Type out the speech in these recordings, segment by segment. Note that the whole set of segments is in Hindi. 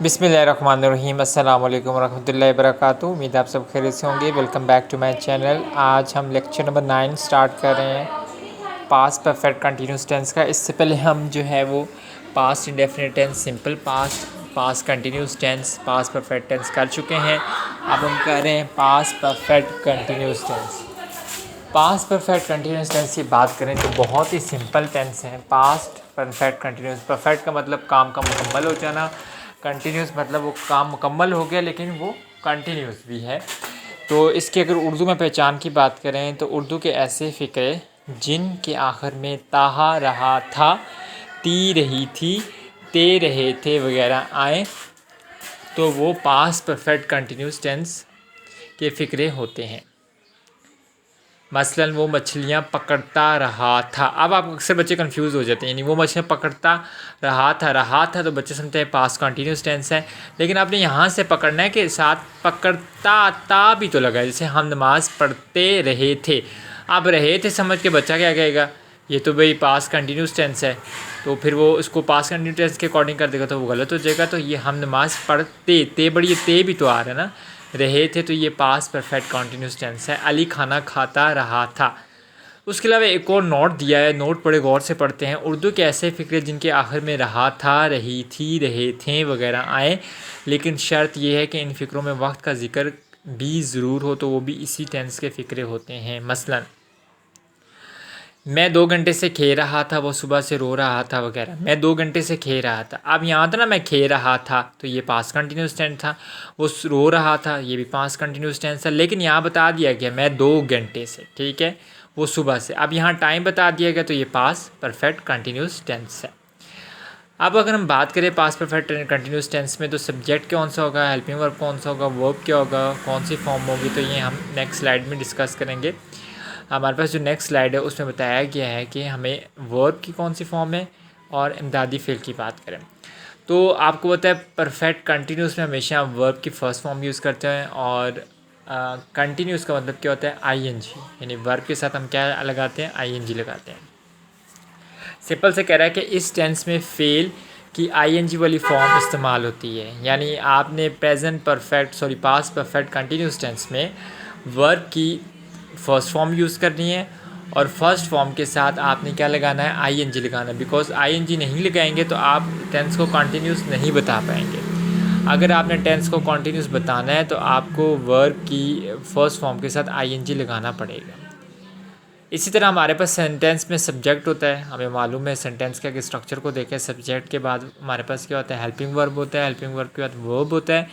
बिस्मिल्लाहिर्रहमानिर्रहीम अस्सलाम वालेकुम रहमतुल्लाहि वबरकातुहू। उम्मीद आप सब खैरियत से होंगे। Welcome back to my channel. आज हम लेक्चर नंबर 9 स्टार्ट कर रहे हैं पास्ट परफेक्ट कंटिन्यूस टेंस का। इससे पहले हम जो है वो past indefinite tense, simple past, past continuous tense, past perfect tense कर चुके हैं। अब हम कर रहे हैं past perfect continuous tense. Past perfect continuous tense की बात करें तो बहुत ही सिंपल टेंस है पास्ट परफेक्ट कंटिन्यूस। परफेक्ट का मतलब काम का मुकम्मल हो जाना, कंटिन्यूस मतलब वो काम मुकम्मल हो गया लेकिन वो कंटिन्यूस भी है। तो इसकी अगर उर्दू में पहचान की बात करें तो उर्दू के ऐसे फ़िक्रे जिन के आखिर में ताहा रहा था, ती रही थी, ते रहे थे वगैरह आए तो वो पास्ट परफेक्ट कंटिन्यूस टेंस के फ़िक्रे होते हैं। मसलन वो मछलियाँ पकड़ता रहा था। अब आप अक्सर बच्चे कंफ्यूज हो जाते हैं, यानी वो मछलियाँ पकड़ता रहा था तो बच्चे समझते हैं पास्ट कंटिन्यूस टेंस है, लेकिन आपने यहाँ से पकड़ना है कि साथ पकड़ता ता भी तो लगा है। जैसे हम नमाज़ पढ़ते रहे थे, अब रहे थे समझ के बच्चा क्या कहेगा, ये तो भाई पास्ट कंटिन्यूस टेंस है, तो फिर वो इसको पास्ट कंटिन्यूस टेंस के अकॉर्डिंग कर देगा तो वो गलत हो जाएगा। तो ये हम नमाज़ पढ़ते, ते बड़ी ते भी तो आ रहा है ना, रहे थे, तो ये पास्ट परफेक्ट कंटिन्यूस टेंस है। अली खाना खाता रहा था। उसके अलावा एक और नोट दिया है, नोट बड़े गौर से पढ़ते हैं। उर्दू के ऐसे फ़िक्रे जिनके आखिर में रहा था, रही थी, रहे थे वगैरह आए, लेकिन शर्त यह है कि इन फ़िक्रों में वक्त का जिक्र भी ज़रूर हो, तो वो भी इसी टेंस के फ़िक्रे होते हैं। मसलन मैं 2 घंटे से खे रहा था, वो सुबह से रो रहा था वगैरह। मैं 2 घंटे से खे रहा था, अब यहाँ था ना मैं खे रहा था तो ये पास्ट कंटिन्यूस टेंस था। वो रो रहा था, ये भी पास्ट कंटिन्यूस टेंस था, लेकिन यहाँ बता दिया गया मैं 2 घंटे से, ठीक है, वो सुबह से। अब यहाँ टाइम बता दिया गया तो ये पास्ट परफेक्ट कंटिन्यूस टेंस है। अब अगर हम बात करें पास्ट परफेक्ट कंटिन्यूस टेंस में तो सब्जेक्ट कौन सा होगा, हेल्पिंग वर्ब कौन सा होगा, वर्ब क्या होगा, कौन सी फॉर्म होगी, तो ये हम नेक्स्ट स्लाइड में डिस्कस करेंगे। हमारे पास जो नेक्स्ट स्लाइड है उसमें बताया गया है कि हमें वर्ब की कौन सी फॉर्म है और इमदादी फ़ेल की बात करें तो आपको पता है परफेक्ट कंटिन्यूस में हमेशा वर्ब की फ़र्स्ट फॉर्म यूज़ करते हैं, और कंटिन्यूस का मतलब क्या होता है, आईएनजी, यानी वर्ब के साथ हम क्या लगाते हैं, आईएनजी लगाते हैं। सिंपल से कह रहा है कि इस टेंस में फ़ेल की आईएनजी वाली फॉर्म इस्तेमाल होती है, यानी आपने present perfect past perfect continuous tense में वर्ब की फर्स्ट फॉर्म यूज़ करनी है और फर्स्ट फॉर्म के साथ आपने क्या लगाना है, आईएनजी लगाना है। बिकॉज आईएनजी नहीं लगाएंगे तो आप टेंस को कंटिन्यूस नहीं बता पाएंगे। अगर आपने टेंस को कंटिन्यूस बताना है तो आपको वर्ब की फर्स्ट फॉर्म के साथ आईएनजी लगाना पड़ेगा। इसी तरह हमारे पास सेंटेंस में सब्जेक्ट होता है, हमें मालूम है सेंटेंस के स्ट्रक्चर को देखें, सब्जेक्ट के बाद हमारे पास क्या होता है, हेल्पिंग वर्ब होता है, हेल्पिंग वर्ब के बाद वर्ब होता है,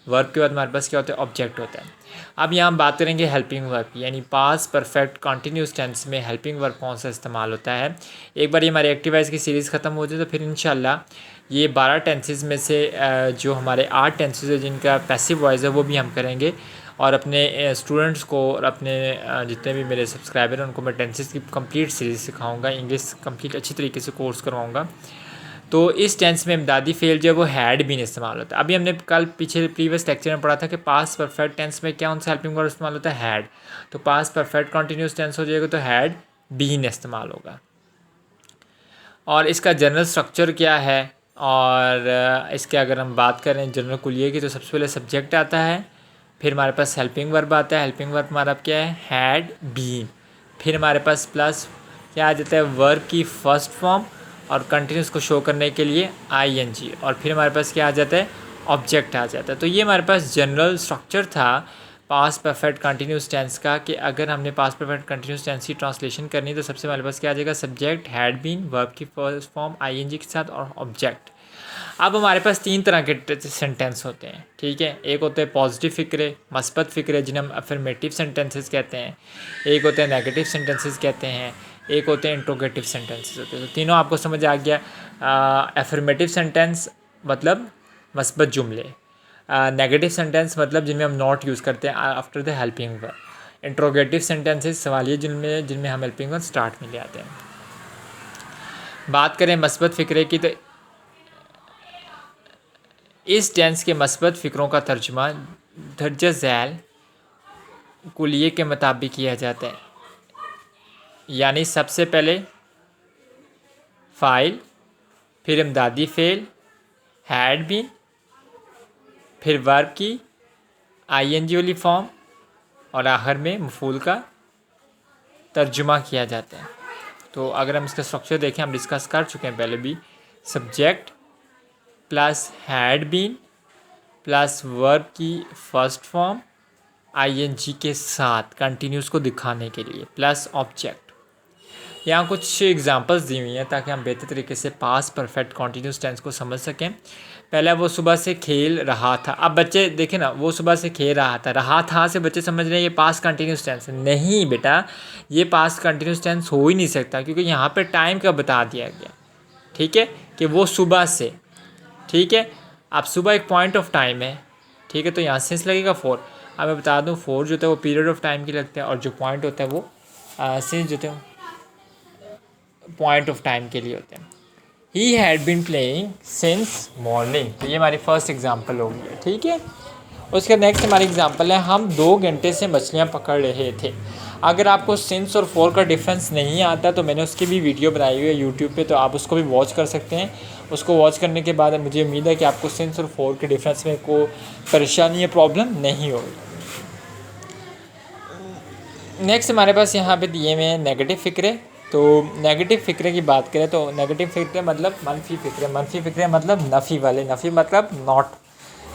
वर्ब के बाद हमारे पास क्या होता है, ऑब्जेक्ट होता है। अब यहाँ हम बात करेंगे हेल्पिंग वर्ब की, यानी पास्ट परफेक्ट कंटिन्यूस टेंस में हेल्पिंग वर्ब कौन सा इस्तेमाल होता है। एक बार ये हमारी एक्टिवाइज की सीरीज़ ख़त्म हो जाए तो फिर इंशाल्लाह ये 12 टेंसेस में से जो हमारे 8 टेंसेस है जिनका पैसिव वॉइस है वो भी हम करेंगे, और अपने स्टूडेंट्स को और अपने जितने भी मेरे सब्सक्राइबर हैं उनको मैं टेंसेस की कंप्लीट सीरीज़ सिखाऊंगा, इंग्लिश कंप्लीट अच्छी तरीके से कोर्स करवाऊंगा। तो इस टेंस में इमदादी फ़ेल जो है वो हैड बीन इस्तेमाल होता है। अभी हमने कल पीछे प्रीवियस लेक्चर में पढ़ा था कि पास्ट परफेक्ट टेंस में क्या उनसे हेल्पिंग वर्ब इस्तेमाल होता है, हैड। तो पास्ट परफेक्ट कंटिन्यूस टेंस हो जाएगा तो हैड बीन इस्तेमाल होगा। और इसका जनरल स्ट्रक्चर क्या है, और इसके अगर हम बात करें जनरल कुलिये की तो सबसे पहले सब्जेक्ट आता है, फिर हमारे पास हेल्पिंग वर्ब आता है, हेल्पिंग वर्ब हमारा क्या है, हैड बीन, फिर हमारे पास प्लस क्या आ जाता है, वर्ब की फर्स्ट फॉर्म और कंटिन्यूस को शो करने के लिए आईएनजी, और फिर हमारे पास क्या आ जाता है, ऑब्जेक्ट आ जाता है। तो ये हमारे पास जनरल स्ट्रक्चर था पास्ट परफेक्ट कंटिन्यूस टेंस का, कि अगर हमने पास्ट परफेक्ट कंटिन्यूस टेंस की ट्रांसलेशन करनी तो सबसे हमारे पास क्या आ जाएगा, सब्जेक्ट, हैड बीन, वर्ब की फर्स्ट फॉर्म आईएनजी के साथ और ऑब्जेक्ट। अब हमारे पास 3 तरह के सेंटेंस होते हैं, ठीक है। एक होते हैं पॉजिटिव फ़िक्रे, मस्बत फ़िक्रे जिन्हें हम अफर्मेटिव सेंटेंसेस कहते हैं, एक होते हैं नेगेटिव सेंटेंसेस कहते हैं, एक होते हैं इंट्रोगेटिव सेंटेंसेस होते हैं। तो तीनों आपको समझ आ गया। अफर्मेटिव सेंटेंस मतलब मस्बत जुमले, नेगेटिव सेंटेंस मतलब जिनमें हम नॉट यूज़ करते हैं after the helping verb, interrogative sentences सवालिये जिनमें हम हेल्पिंग वर्ब स्टार्ट में ले आते हैं। बात करें मस्बत फ़िक्रे की तो इस टेंस के मस्बत फ़िक्रों का तर्जुमा दर्जा झैल कुलिये के मुताबिक किया जाता है, यानी सबसे पहले फ़ाइल, फिर इमदादी फ़ेल, हैड बीन, फिर वर्ब की आईएनजी वाली फॉर्म और आखिर में मफूल का तर्जुमा किया जाता है। तो अगर हम इसका स्ट्रक्चर देखें, हम डिस्कस कर चुके हैं पहले भी, subject plus had been plus verb की फर्स्ट फॉर्म आईएनजी के साथ कंटिन्यूस को दिखाने के लिए प्लस ऑब्जेक्ट। यहाँ कुछ एग्जांपल्स दी हुई हैं ताकि हम बेहतर तरीके से पास परफेक्ट कॉन्टीन्यूस टेंस को समझ सकें। पहला, वो सुबह से खेल रहा था। अब बच्चे देखें ना, वो सुबह से खेल रहा था से बच्चे समझ रहे हैं ये पास कंटिन्यूस टेंस है। नहीं बेटा, ये पास कंटिन्यूस टेंस हो ही नहीं सकता क्योंकि यहाँ पे टाइम का बता दिया गया, ठीक है, कि वो सुबह से, ठीक है। अब सुबह एक पॉइंट ऑफ टाइम है, ठीक है, तो यहाँ सेंस लगेगा फोर। अब मैं बता दूँ, फोर जो होता है वो पीरियड ऑफ टाइम के लगता है और जो पॉइंट होता है वो सेंस जो होते हैं पॉइंट ऑफ टाइम के लिए होते हैं। He had been playing since morning, तो ये हमारी फर्स्ट एग्जांपल हो गई है, ठीक है। उसके नेक्स्ट हमारी एग्जांपल है, हम 2 घंटे से मछलियाँ पकड़ रहे थे। अगर आपको सिंस और फोर का डिफरेंस नहीं आता तो मैंने उसकी भी वीडियो बनाई हुई है यूट्यूब पे, तो आप उसको भी वॉच कर सकते हैं। उसको वॉच करने के बाद मुझे उम्मीद है कि आपको सिंस और फोर के डिफरेंस में कोई परेशानी या प्रॉब्लम नहीं होगी। नेक्स्ट हमारे पास यहाँ पे दिए हुए हैं नेगेटिव फ़िक्रे। तो नेगेटिव फ़िक्रे की बात करें तो नेगेटिव फ़िक्रे मतलब मनफी फ़िक्रे मतलब नफ़ी वाले, नफ़ी मतलब नॉट,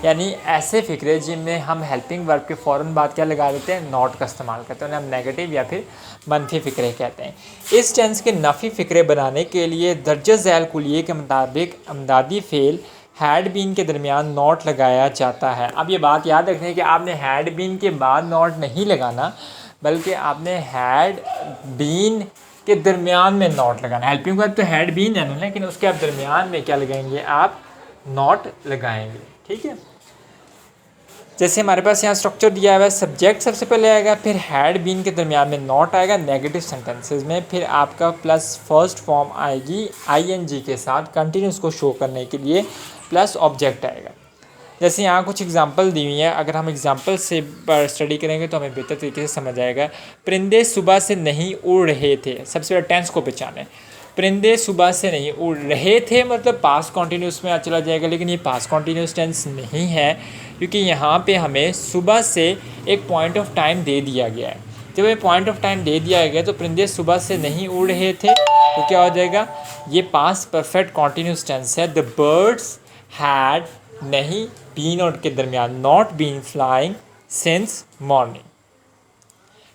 यानी ऐसे फ़िक्रे जिनमें हम हेल्पिंग वर्ब के फ़ौरन बाद क्या लगा देते हैं, नॉट का इस्तेमाल करते हैं, उन्हें हम नेगेटिव या फिर मनफी फ़िक्रे कहते हैं। इस टेंस के नफ़ी फ़िक्रे बनाने के लिए दर्जा झैल कुलिये के मुताबिक अमदादी फ़ेल हैड बीन के दरमियान नॉट लगाया जाता है। अब ये बात याद रखनी कि आपने हैड बीन के बाद नॉट नहीं लगाना, बल्कि आपने हैड बीन के दरमियान में नॉट लगाना। हेल्पिंग वर्ब तो हैड बीन है ना, लेकिन उसके आप दरमियान में क्या लगाएंगे, आप नॉट लगाएंगे, ठीक है। जैसे हमारे पास यहाँ स्ट्रक्चर दिया हुआ है, सब्जेक्ट सबसे पहले आएगा, फिर हैड बीन के दरमियान में नॉट आएगा नेगेटिव सेंटेंसेस में, फिर आपका प्लस फर्स्ट फॉर्म आएगी आईएनजी के साथ कंटिन्यूस को शो करने के लिए, प्लस ऑब्जेक्ट आएगा। जैसे यहाँ कुछ एग्जांपल दी हुई हैं, अगर हम एग्जांपल से स्टडी करेंगे तो हमें बेहतर तरीके से समझ आएगा। परिंदे सुबह से नहीं उड़ रहे थे, सबसे पहले टेंस को पहचानें। परिंदे सुबह से नहीं उड़ रहे थे मतलब पास कॉन्टीन्यूस में चला जाएगा, लेकिन ये पास कॉन्टीन्यूस टेंस नहीं है क्योंकि यहाँ पे हमें सुबह से एक पॉइंट ऑफ टाइम दे दिया गया है। जब ये पॉइंट ऑफ टाइम दे दिया गया तो परिंदे सुबह से नहीं उड़ रहे थे तो क्या हो जाएगा, ये पास परफेक्ट कॉन्टीन्यूस टेंस है। द बर्ड्स हैड नहीं बीन और के दरमियान not been flying since morning,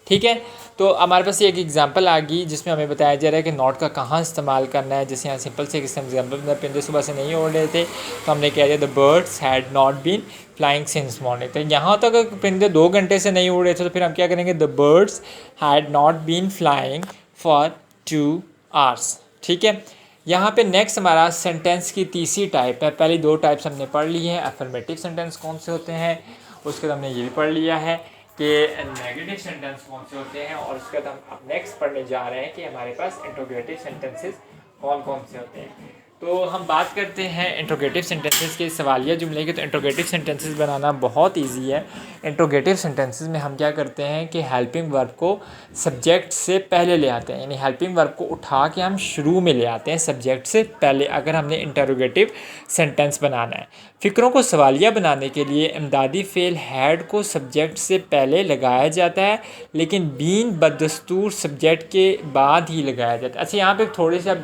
ठीक है। तो हमारे पास एक एग्जांपल आ गई जिसमें हमें बताया जा रहा है कि नॉट का कहाँ इस्तेमाल करना है। जैसे यहाँ सिंपल से एग्जांपल में परिंदे सुबह से नहीं उड़ रहे थे तो हमने कह दिया the birds had not been flying since morning. तो यहाँ तक अगर परिंदे 2 घंटे से नहीं उड़ रहे थे तो फिर हम क्या करेंगे, the birds had not been flying for 2 hours, ठीक है। यहाँ पे नेक्स्ट हमारा सेंटेंस की तीसरी टाइप है। पहली 2 टाइप्स हमने पढ़ ली है, अफर्मेटिव सेंटेंस कौन से होते हैं, उसके बाद हमने ये भी पढ़ लिया है कि नेगेटिव सेंटेंस कौन से होते हैं, और उसके बाद हम अब नेक्स्ट पढ़ने जा रहे हैं कि हमारे पास इंट्रोगेटिव सेंटेंसेस कौन कौन से होते हैं। तो हम बात करते हैं इंट्रोगेटिव सेंटेंसेस के सवालिया जुमले के। तो इंट्रोगेटिव सेंटेंसेस बनाना बहुत इजी है। इंट्रोगेटिव सेंटेंसेस में हम क्या करते हैं कि हेल्पिंग वर्ब को सब्जेक्ट से पहले ले आते हैं, यानी हेल्पिंग वर्ब को उठा के हम शुरू में ले आते हैं सब्जेक्ट से पहले, अगर हमने इंट्रोगेटिव सेंटेंस बनाना है। फ़िक्रों को सवालिया बनाने के लिए इमदादी फ़ेल हैड को सब्जेक्ट से पहले लगाया जाता है, लेकिन बीन बदस्तूर सब्जेक्ट के बाद ही लगाया जाता है। अच्छा, यहाँ पे थोड़ी सा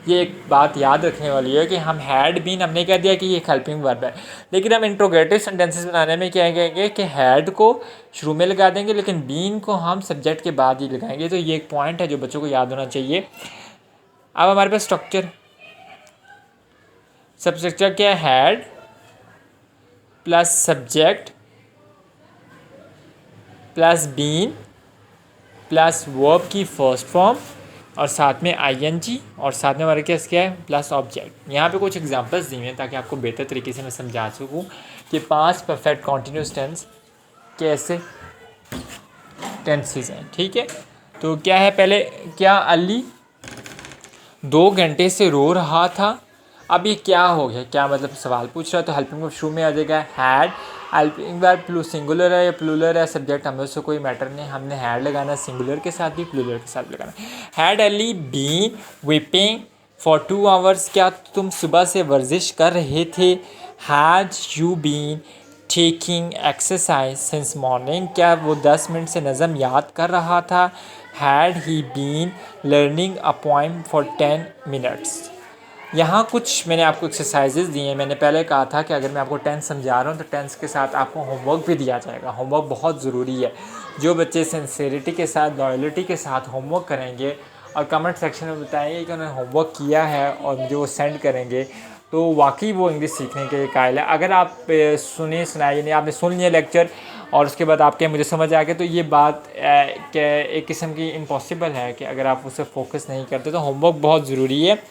ये एक बात याद रखने वाली है कि हम हैड बीन हमने कह दिया कि ये एक हेल्पिंग वर्ब है, लेकिन हम इंट्रोगेटिव सेंटेंसेस बनाने में क्या कहेंगे कि हैड को शुरू में लगा देंगे लेकिन बीन को हम सब्जेक्ट के बाद ही लगाएंगे। तो ये एक पॉइंट है जो बच्चों को याद होना चाहिए। अब हमारे पास स्ट्रक्चर, सब स्ट्रक्चर क्या है, had plus subject plus been plus verb की फर्स्ट फॉर्म और साथ में आईएनजी और साथ में हमारे क्या है प्लस ऑब्जेक्ट। यहाँ पे कुछ एग्जांपल्स दिए हैं ताकि आपको बेहतर तरीके से मैं समझा सकूँ कि 5 परफेक्ट कॉन्टीन्यूस टेंस कैसे टेंसेस हैं, ठीक है। तो क्या है, पहले क्या, अली 2 घंटे से रो रहा था। अब ये क्या हो गया, क्या मतलब सवाल पूछ रहा है, तो हेल्पिंग वर्ब शुरू में आ जाएगा हैड। हेल्पिंग वर्ब सिंगुलर है या प्लूरल है, सब्जेक्ट हमें उससे कोई मैटर नहीं, हमने हैड लगाना सिंगुलर के साथ भी प्लूरल के साथ लगाना। Had Ali been weeping for 2 hours, क्या तुम सुबह से वर्जिश कर रहे थे। Had you been taking exercise since morning, क्या वो 10 मिनट से नज़म याद कर रहा था। Had he been learning a poem for 10 minutes. यहाँ कुछ मैंने आपको एक्सरसाइजेज दिए हैं। मैंने पहले कहा था कि अगर मैं आपको टेंस समझा रहा हूँ तो टेंस के साथ आपको होमवर्क भी दिया जाएगा। होमवर्क बहुत ज़रूरी है। जो बच्चे सिंसेरिटी के साथ, लॉयल्टी के साथ होमवर्क करेंगे और कमेंट सेक्शन में बताएंगे कि उन्होंने होमवर्क किया है और मुझे वो सेंड करेंगे, तो वाकई वो इंग्लिश सीखने के कायल है। अगर आप सुने सुनाए यानी आपने सुन लिया लेक्चर और उसके बाद आपके मुझे समझ आ गया, तो ये बात एक किस्म की इम्पॉसिबल है कि अगर आप उसे फोकस नहीं करते। तो होमवर्क बहुत ज़रूरी है।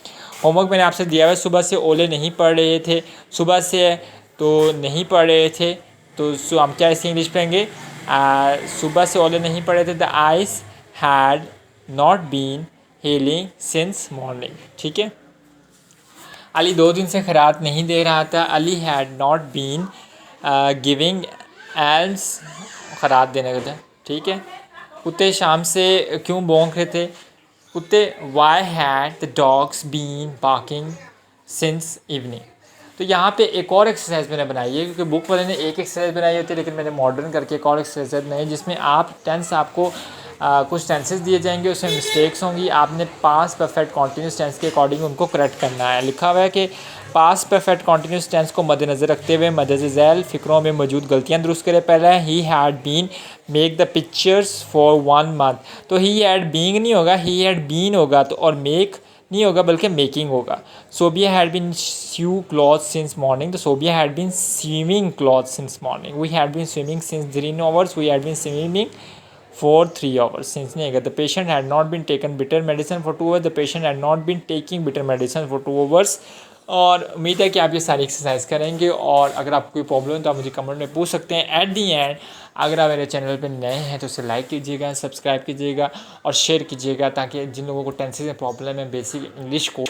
होमवर्क मैंने आपसे दिया हुआ है। सुबह से ओले नहीं पढ़ रहे थे, सुबह से तो नहीं पढ़ रहे थे, तो हम क्या इसे इंग्लिश पढ़ेंगे। सुबह से ओले नहीं पढ़े थे। The ice had not been healing since morning. ठीक है। अली 2 दिन से खैरात नहीं दे रहा था। Ali had not been giving alms, खैरात देने का था। ठीक है। कुत्ते शाम से क्यों भौंक रहे थे। कुत्ते why had the dogs been barking since evening. तो यहाँ पे एक और एक्सरसाइज मैंने बनाई है, क्योंकि बुक वाले ने एक एक्सरसाइज बनाई होती है, लेकिन मैंने मॉडर्न करके एक और एक्सरसाइज बनाई है जिसमें आप टेंस आपको कुछ टेंसेस दिए जाएंगे, उसमें मिस्टेक्स होंगी। आपने पास्ट परफेक्ट कॉन्टीन्यूस टेंस के अकॉर्डिंग उनको करेक्ट करना है। लिखा हुआ है कि पास्ट परफेक्ट कॉन्टीन्यूस टेंस को मद्देनज़र रखते हुए मदद झैल फ़िक्रों में मौजूद गलतियाँ दुरुस्त करें। पहला है he had been make the pictures for 1 month. तो ही हैड बीइंग नहीं होगा, ही हैड बीन होगा, तो और मेक नहीं होगा बल्कि मेकिंग होगा। Sobia had been sew cloth since morning, तो Sobia had been swimming cloth since morning. We had been swimming since 3 hours, we had been swimming for 3 hours since नहीं आएगा। The patient had not been taken bitter medicine for 2 hours. The patient had not been taking bitter medicine for 2 hours. और उम्मीद है कि आप ये सारी एक्सरसाइज करेंगे, और अगर आपको कोई प्रॉब्लम है तो आप मुझे कमेंट में पूछ सकते हैं। एट दी एंड अगर आप मेरे चैनल पर नए हैं तो उसे लाइक कीजिएगा, सब्सक्राइब कीजिएगा और शेयर कीजिएगा, ताकि जिन लोगों को टेंसेस में प्रॉब्लम है बेसिक इंग्लिश को